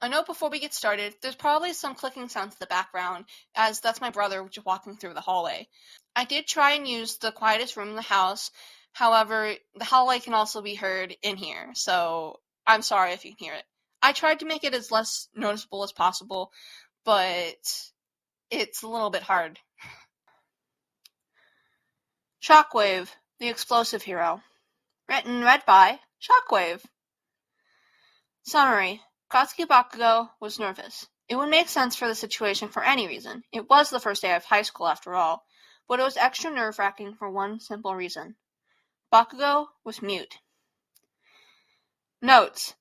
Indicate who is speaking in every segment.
Speaker 1: A note before we get started, there's probably some clicking sounds in the background, as that's my brother just walking through the hallway. I did try and use the quietest room in the house, however, the hallway can also be heard in here, so I'm sorry if you can hear it. I tried to make it as less noticeable as possible, but it's a little bit hard. Shockwave, the explosive hero. Written and read by Shockwave. Summary. Katsuki Bakugo was nervous. It would make sense for the situation for any reason. It was the first day of high school after all, but it was extra nerve-wracking for one simple reason. Bakugo was mute. Notes.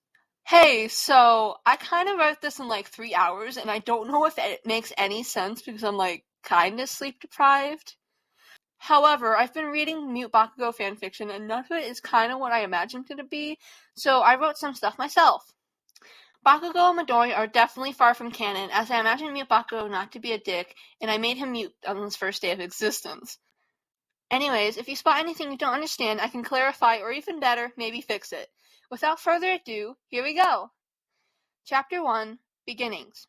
Speaker 1: Hey, so I kind of wrote this in like 3 hours, and I don't know if it makes any sense because I'm like kind of sleep deprived. However, I've been reading Mute Bakugo fanfiction, and none of it is kind of what I imagined it to be, so I wrote some stuff myself. Bakugo and Midori are definitely far from canon, as I imagine Mute Bakugo not to be a dick, and I made him mute on his first day of existence. Anyways, if you spot anything you don't understand, I can clarify, or even better, maybe fix it. Without further ado, here we go! Chapter 1, Beginnings.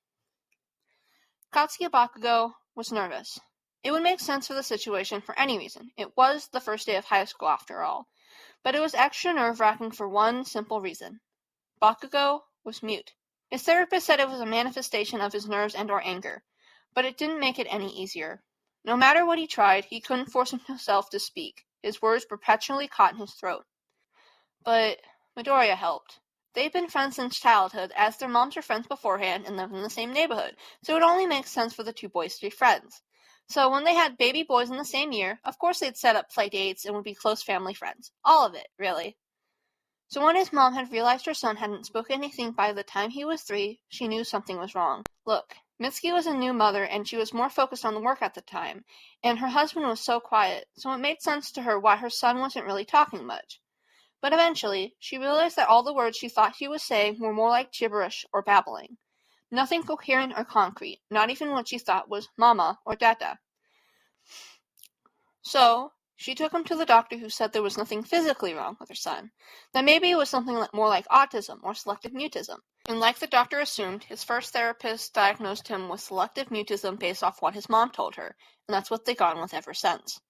Speaker 1: Katsuki Bakugo was nervous. It would make sense for the situation for any reason. It was the first day of high school after all. But it was extra nerve-wracking for one simple reason. Bakugo was mute. His therapist said it was a manifestation of his nerves and or anger, but it didn't make it any easier. No matter what he tried, he couldn't force himself to speak. His words perpetually caught in his throat. But Midoriya helped. They'd been friends since childhood, as their moms were friends beforehand and lived in the same neighborhood, so it only makes sense for the two boys to be friends. So when they had baby boys in the same year, of course they'd set up play dates and would be close family friends. All of it, really. So when his mom had realized her son hadn't spoken anything by the time he was 3, she knew something was wrong. Look, Mitsuki was a new mother and she was more focused on the work at the time, and her husband was so quiet, so it made sense to her why her son wasn't really talking much. But eventually, she realized that all the words she thought he was saying were more like gibberish or babbling. Nothing coherent or concrete, not even what she thought was mama or dada. So, she took him to the doctor, who said there was nothing physically wrong with her son, that maybe it was something more like autism or selective mutism. And like the doctor assumed, his first therapist diagnosed him with selective mutism based off what his mom told her, and that's what they've gone with ever since.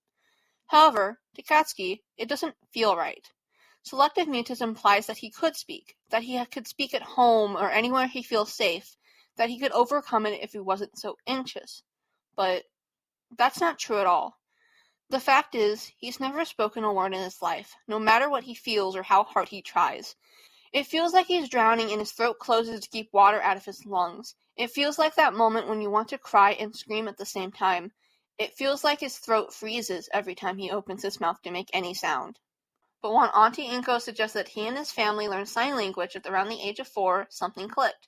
Speaker 1: However, to Katsuki, it doesn't feel right. Selective mutism implies that he could speak, that he could speak at home or anywhere he feels safe, that he could overcome it if he wasn't so anxious. But that's not true at all. The fact is, he's never spoken a word in his life, no matter what he feels or how hard he tries. It feels like he's drowning and his throat closes to keep water out of his lungs. It feels like that moment when you want to cry and scream at the same time. It feels like his throat freezes every time he opens his mouth to make any sound. But when Auntie Inko suggested that he and his family learn sign language at around the age of 4, something clicked.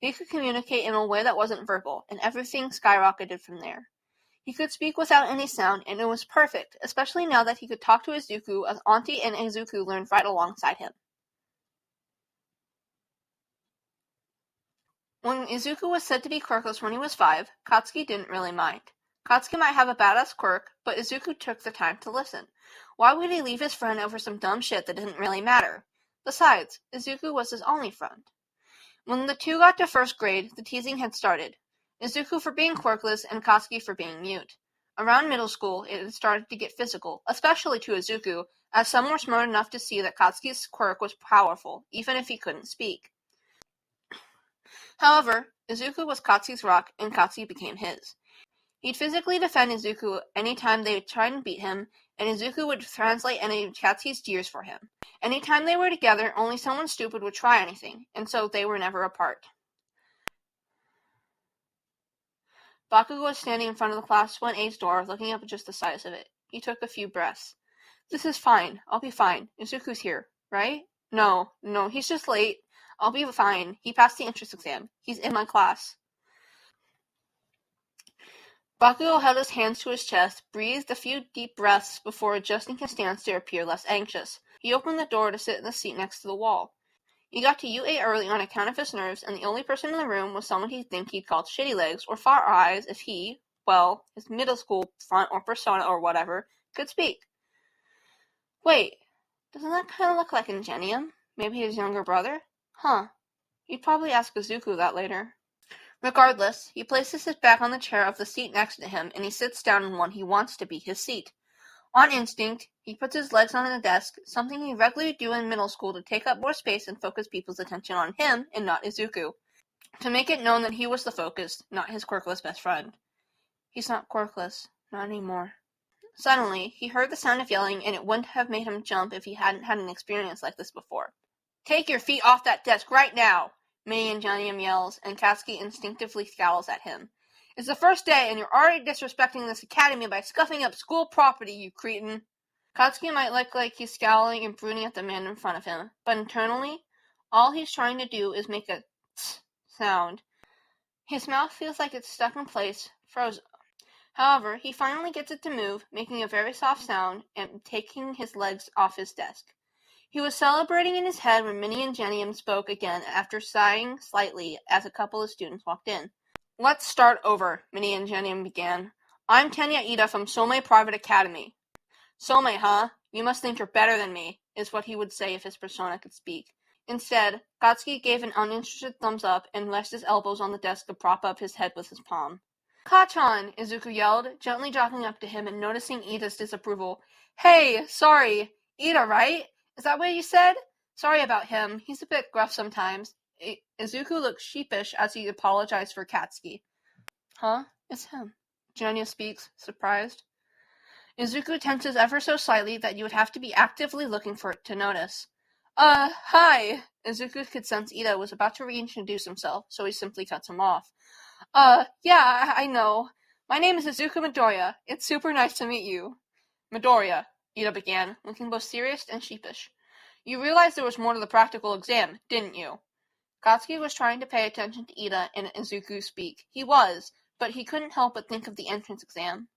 Speaker 1: He could communicate in a way that wasn't verbal, and everything skyrocketed from there. He could speak without any sound, and it was perfect, especially now that he could talk to Izuku, as Auntie and Izuku learned right alongside him. When Izuku was said to be quirkless when he was 5, Katsuki didn't really mind. Katsuki might have a badass quirk, but Izuku took the time to listen. Why would he leave his friend over some dumb shit that didn't really matter? Besides, Izuku was his only friend. When the two got to 1st grade, the teasing had started. Izuku for being quirkless and Katsuki for being mute. Around middle school, it had started to get physical, especially to Izuku, as some were smart enough to see that Katsuki's quirk was powerful, even if he couldn't speak. However, Izuku was Katsuki's rock, and Katsuki became his. He'd physically defend Izuku anytime they tried and beat him, and Izuku would translate any of Katsuki's tears for him. Anytime they were together, only someone stupid would try anything, and so they were never apart. Bakugo was standing in front of the Class 1A's door, looking up at just the size of it. He took a few breaths. This is fine. I'll be fine. Izuku's here, right? No, he's just late. I'll be fine. He passed the entrance exam. He's in my class. Bakugo held his hands to his chest, breathed a few deep breaths before adjusting his stance to appear less anxious. He opened the door to sit in the seat next to the wall. He got to UA early on account of his nerves, and the only person in the room was someone he'd think he'd called shitty legs or far eyes if he, well, his middle school front or persona or whatever, could speak. Wait, doesn't that kind of look like Ingenium? Maybe his younger brother? Huh. He'd probably ask Izuku that later. Regardless, he places his back on the chair of the seat next to him, and he sits down in one he wants to be his seat. On instinct, he puts his legs on the desk, something he regularly do in middle school to take up more space and focus people's attention on him and not Izuku. To make it known that he was the focus, not his quirkless best friend. He's not quirkless, not anymore. Suddenly, he heard the sound of yelling, and it wouldn't have made him jump if he hadn't had an experience like this before. "Take your feet off that desk right now!" Mini-Ingenium yells, and Katsuki instinctively scowls at him. "It's the first day, and you're already disrespecting this academy by scuffing up school property, you cretin." Katsuki might look like he's scowling and brooding at the man in front of him, but internally, all he's trying to do is make a tss sound. His mouth feels like it's stuck in place, frozen. However, he finally gets it to move, making a very soft sound and taking his legs off his desk. He was celebrating in his head when Mini-Ingenium spoke again after sighing slightly as a couple of students walked in. "Let's start over," Mini-Ingenium began. "I'm Tenya Ida from Somei Private Academy." "Somei, huh? You must think you're better than me," is what he would say if his persona could speak. Instead, Katsuki gave an uninterested thumbs up and rested his elbows on the desk to prop up his head with his palm. "Kachan!" Izuku yelled, gently jogging up to him and noticing Ida's disapproval. "Hey, sorry. Ida, right? Is that what you said? Sorry about him. He's a bit gruff sometimes." Izuku looked sheepish as he apologized for Katsuki. "Huh? It's him." Junya speaks, surprised. Izuku tenses ever so slightly that you would have to be actively looking for it to notice. Hi!" Izuku could sense Ida was about to reintroduce himself, so he simply cuts him off. Yeah, I know. My name is Izuku Midoriya. It's super nice to meet you." "Midoriya," Ida began, looking both serious and sheepish. "You realized there was more to the practical exam, didn't you?" Katsuki was trying to pay attention to Ida and Izuku speak. He was, but he couldn't help but think of the entrance exam.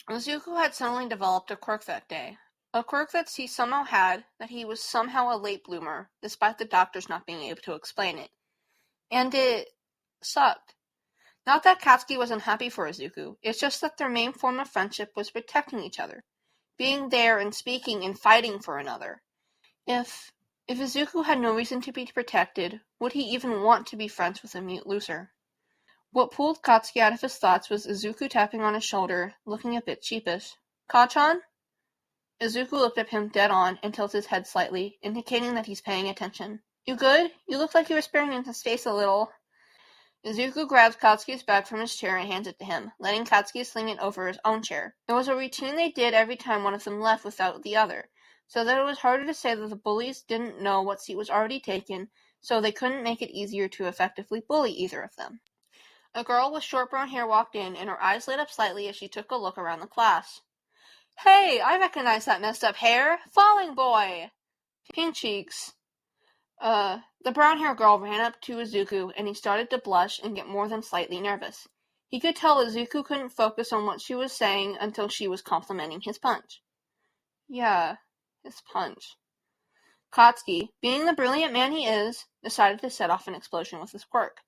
Speaker 1: Izuku had suddenly developed a quirk that day. A quirk that he somehow had, that he was somehow a late bloomer, despite the doctors not being able to explain it. And it sucked. Not that Katsuki was unhappy for Izuku, it's just that their main form of friendship was protecting each other. Being there and speaking and fighting for another. If Izuku had no reason to be protected, would he even want to be friends with a mute loser? What pulled Katsuki out of his thoughts was Izuku tapping on his shoulder, looking a bit sheepish. "Kachan?" Izuku looked at him dead on and tilted his head slightly, indicating that he's paying attention. "You good? You look like you were staring into space a little." Izuku grabs Katsuki's bag from his chair and hands it to him, letting Katsuki sling it over his own chair. It was a routine they did every time one of them left without the other, so that it was harder to say that the bullies didn't know what seat was already taken, so they couldn't make it easier to effectively bully either of them. A girl with short brown hair walked in, and her eyes lit up slightly as she took a look around the class. "Hey, I recognize that messed up hair! Falling Boy!" "Pink cheeks." The brown-haired girl ran up to Izuku, and he started to blush and get more than slightly nervous. He could tell Izuku couldn't focus on what she was saying until she was complimenting his punch. Yeah, his punch. Katsuki, being the brilliant man he is, decided to set off an explosion with his quirk.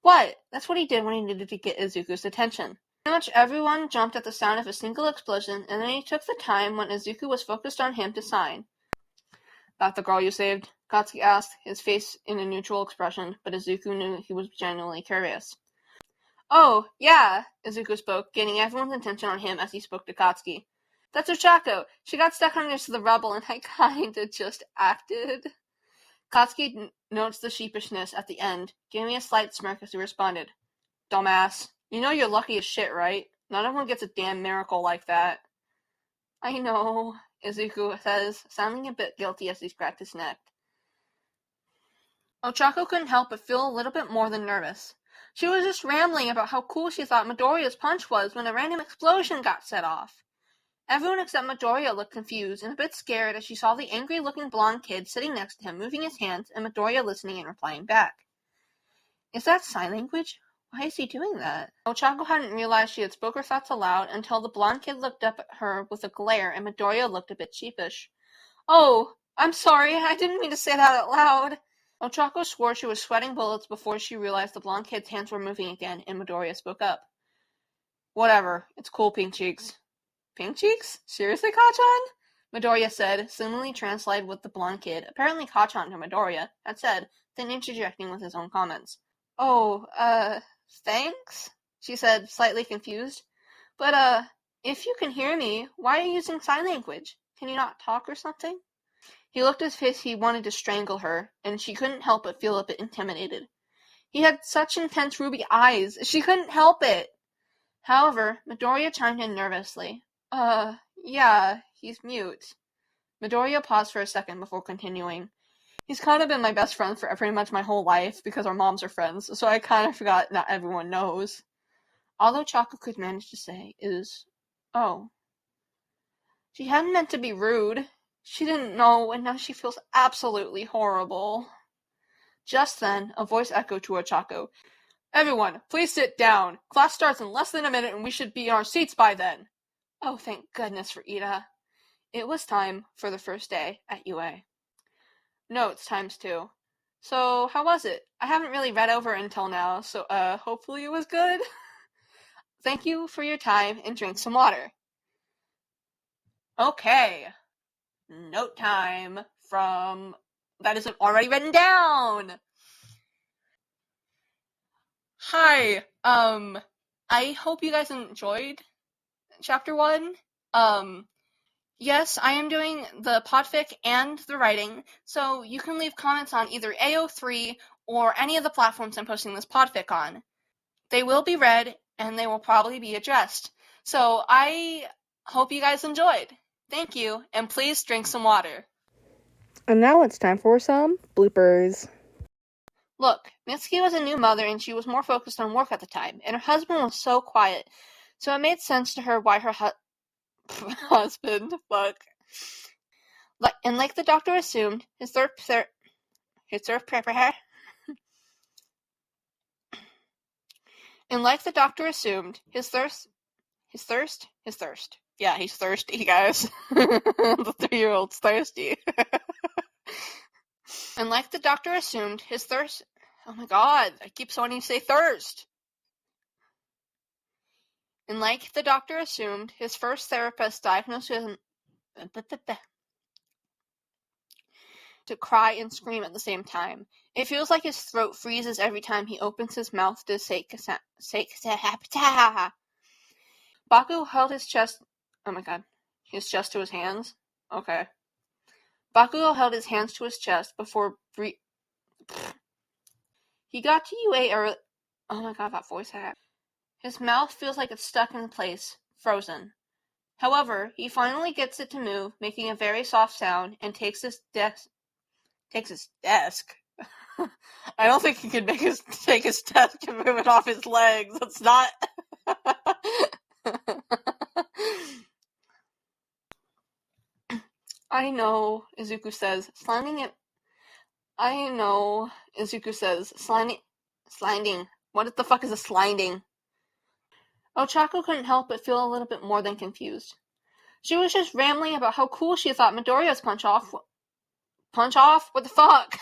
Speaker 1: What? That's what he did when he needed to get Izuku's attention. Pretty much everyone jumped at the sound of a single explosion, and then he took the time when Izuku was focused on him to sign. "That the girl you saved?" Katsuki asked, his face in a neutral expression, but Izuku knew he was genuinely curious. "Oh, yeah," Izuku spoke, getting everyone's attention on him as he spoke to Katsuki. "That's Ochako. She got stuck under the rubble, and I kinda just acted." Katsuki notes the sheepishness at the end, giving a slight smirk as he responded. "Dumbass. You know you're lucky as shit, right? Not everyone gets a damn miracle like that." "I know," Izuku says, sounding a bit guilty as he scratched his neck. Ochako couldn't help but feel a little bit more than nervous. She was just rambling about how cool she thought Midoriya's punch was when a random explosion got set off. Everyone except Midoriya looked confused and a bit scared as she saw the angry-looking blonde kid sitting next to him moving his hands and Midoriya listening and replying back. "Is that sign language? Why is he doing that?" Ochako hadn't realized she had spoke her thoughts aloud until the blonde kid looked up at her with a glare and Midoriya looked a bit sheepish. "Oh, I'm sorry, I didn't mean to say that out loud." Ochako swore she was sweating bullets before she realized the blonde kid's hands were moving again, and Midoriya spoke up. "Whatever, it's cool, Pink Cheeks." "Pink Cheeks? Seriously, Kachan?" Midoriya said, seemingly translated what the blonde kid, apparently Kachan to Midoriya, had said, then interjecting with his own comments. "Oh, thanks?" she said, slightly confused. "But, if you can hear me, why are you using sign language? Can you not talk or something?" He looked as if he wanted to strangle her, and she couldn't help but feel a bit intimidated. He had such intense ruby eyes, she couldn't help it. However, Midoriya chimed in nervously. Yeah, he's mute." Midoriya paused for a second before continuing. "He's kind of been my best friend for pretty much my whole life, because our moms are friends, so I kind of forgot not everyone knows." All Choco could manage to say is, "Oh." She hadn't meant to be rude. She didn't know, and now she feels absolutely horrible. Just then, a voice echoed to Ochako. "Everyone, please sit down. Class starts in less than a minute and we should be in our seats by then." Oh, thank goodness for Ida. It was time for the first day at UA. Notes ×2. So, how was it? I haven't really read over it until now, so, hopefully it was good. Thank you for your time and drink some water. Okay. Note time from... that isn't already written down! Hi, I hope you guys enjoyed Chapter 1. Yes, I am doing the Podfic and the writing, so you can leave comments on either AO3 or any of the platforms I'm posting this Podfic on. They will be read, and they will probably be addressed. So I hope you guys enjoyed. Thank you, and please drink some water.
Speaker 2: And now it's time for some bloopers.
Speaker 1: Look, Mitsuki was a new mother and she was more focused on work at the time, and her husband was so quiet, so it made sense to her why her husband, and like the doctor assumed, his thirst, yeah, he's thirsty, guys. The 3-year-old's thirsty. And like the doctor assumed, his thirst... Oh my god, I keep wanting to say thirst. And like the doctor assumed, his first therapist diagnosed him to cry and scream at the same time. It feels like his throat freezes every time he opens his mouth to say Baku held his chest... Oh my god. His chest to his hands? Okay. Bakugo held his hands to his chest before he got to UA early. Oh my god, that voice hack. His mouth feels like it's stuck in place, frozen. However, he finally gets it to move, making a very soft sound, and takes his desk. I don't think he can take his desk and move it off his legs. That's not... I know, Izuku says, sliding. What the fuck is a sliding? Ochako couldn't help but feel a little bit more than confused. She was just rambling about how cool she thought Midoriya's punch off? What the fuck?